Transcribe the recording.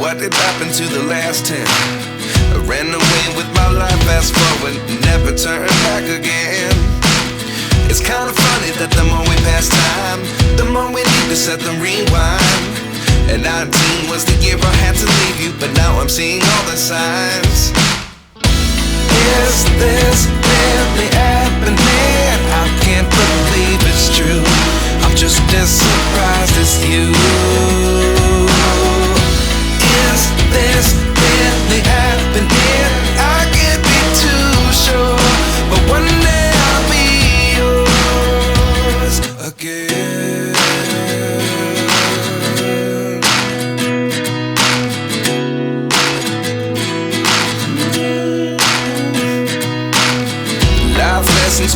What did happen to the last 10? I ran away with my life, fast forward, never turn back again. It's kind of funny that the more we pass time, the more we need to set them rewind. And 19 was the year I had to leave you, but now I'm seeing all the signs. Is this really happening? I can't believe it's true. I'm just as surprised as you. Is this really happening? I can't be too sure, but one day I'll be yours again. Life lessons